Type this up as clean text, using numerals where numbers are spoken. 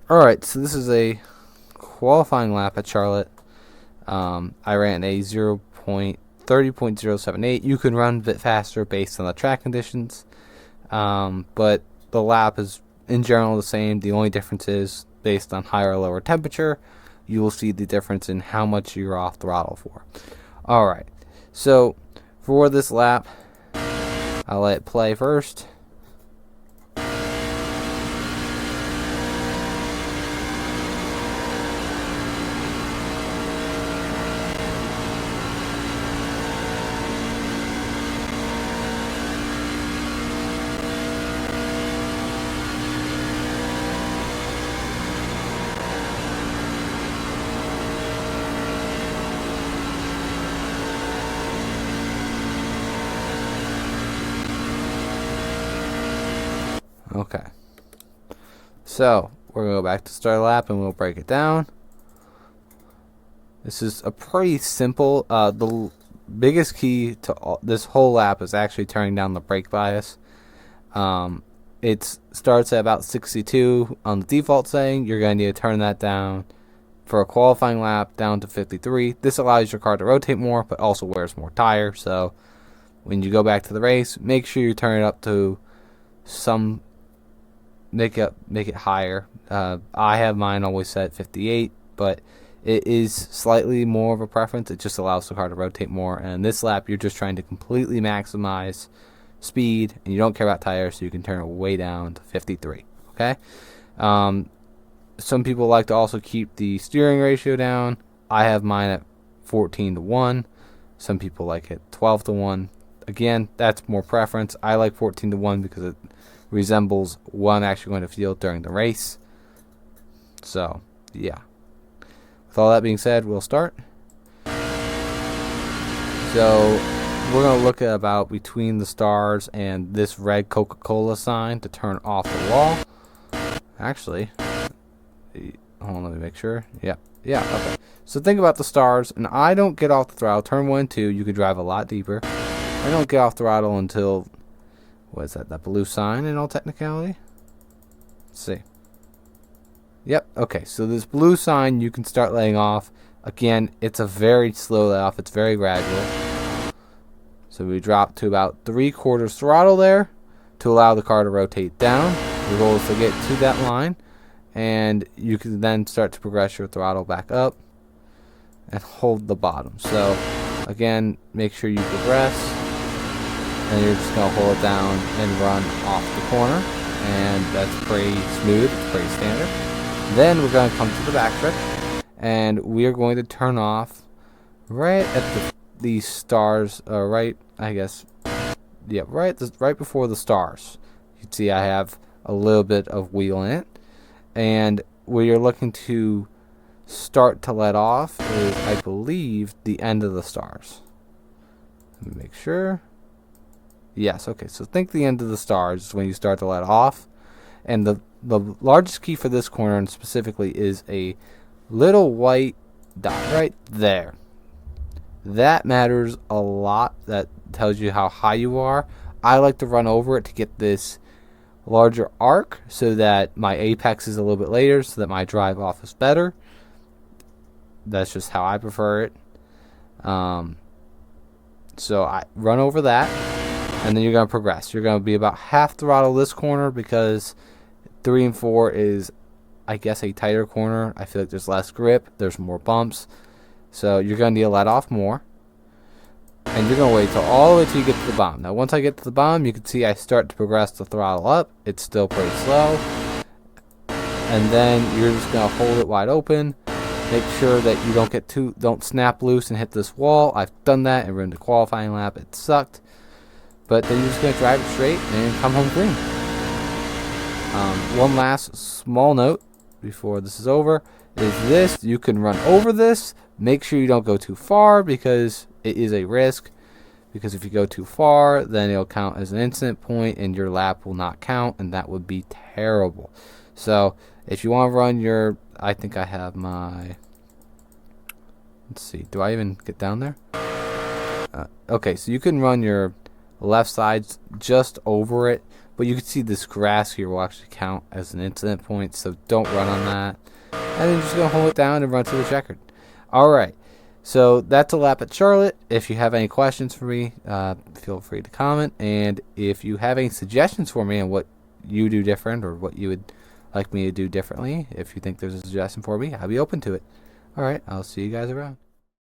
Alright, so this is a qualifying lap at Charlotte. I ran a 0.30.078. You can run a bit faster based on the track conditions, but the lap is in general the same. The only difference is based on higher or lower temperature. You will see the difference in how much you're off throttle for. Alright, so for this lap, I'll let it play first. Okay, so we're going to go back to start lap and we'll break it down. This is a pretty simple, the biggest key to this whole lap is actually turning down the brake bias. It starts at about 62 on the default setting. You're going to need to turn that down for a qualifying lap down to 53. This allows your car to rotate more but also wears more tire, so when you go back to the race, make sure you turn it up to some make it higher. I have mine always set at 58, but it is slightly more of a preference. It just allows the car to rotate more, and this lap you're just trying to completely maximize speed and you don't care about tires, so you can turn it way down to 53. Okay, some people like to also keep the steering ratio down. I have mine at 14:1. Some people like it 12:1. Again, that's more preference. I like 14:1 because it resembles what I'm actually going to feel during the race. So, yeah. With all that being said, we'll start. So, we're going to look at about between the stars and this red Coca-Cola sign to turn off the wall. Actually, hold on, let me make sure. Yeah, okay. So think about the stars, and I don't get off the throttle. Turn 1 and 2, you can drive a lot deeper. I don't get off throttle until, what is that blue sign in all technicality? Let's see. Yep, okay, so this blue sign you can start laying off. Again, it's a very slow lay off, it's very gradual. So we drop to about 3/4 throttle there to allow the car to rotate down. Your goal is to get to that line, and you can then start to progress your throttle back up and hold the bottom. So again, make sure you progress. And you're just going to hold it down and run off the corner. And that's pretty smooth. It's pretty standard. Then we're going to come to the backstretch. And we are going to turn off right at the stars. Right before the stars. You can see I have a little bit of wheel in it. And where you're looking to start to let off is, I believe, the end of the stars. Let me make sure. Yes, okay, so think the end of the stars is when you start to let off. And the largest key for this corner, and specifically, is a little white dot right there. That matters a lot. That tells you how high you are. I like to run over it to get this larger arc so that my apex is a little bit later, so that my drive off is better. That's just how I prefer it. So I run over that. And then you're going to progress. You're going to be about half throttle this corner because 3 and 4 is, I guess, a tighter corner. I feel like there's less grip. There's more bumps. So you're going to need to let off more. And you're going to wait till all the way till you get to the bottom. Now, once I get to the bottom, you can see I start to progress the throttle up. It's still pretty slow. And then you're just going to hold it wide open. Make sure that you don't snap loose and hit this wall. I've done that and ruined the qualifying lap. It sucked. But then you're just going to drive it straight and come home clean. One last small note before this is over is this. You can run over this. Make sure you don't go too far because it is a risk. Because if you go too far, then it'll count as an incident point and your lap will not count, and that would be terrible. So if you want to run your, I think I have my, let's see, do I even get down there? Okay, so you can run your left side's just over it, But you can see this grass here will actually count as an incident point, so don't run on that. And then you're just going to hold it down and run to the checkered. Alright, so that's a lap at Charlotte. If you have any questions for me, feel free to comment. And if you have any suggestions for me on what you do different or what you would like me to do differently, if you think there's a suggestion for me, I'll be open to it. Alright, I'll see you guys around.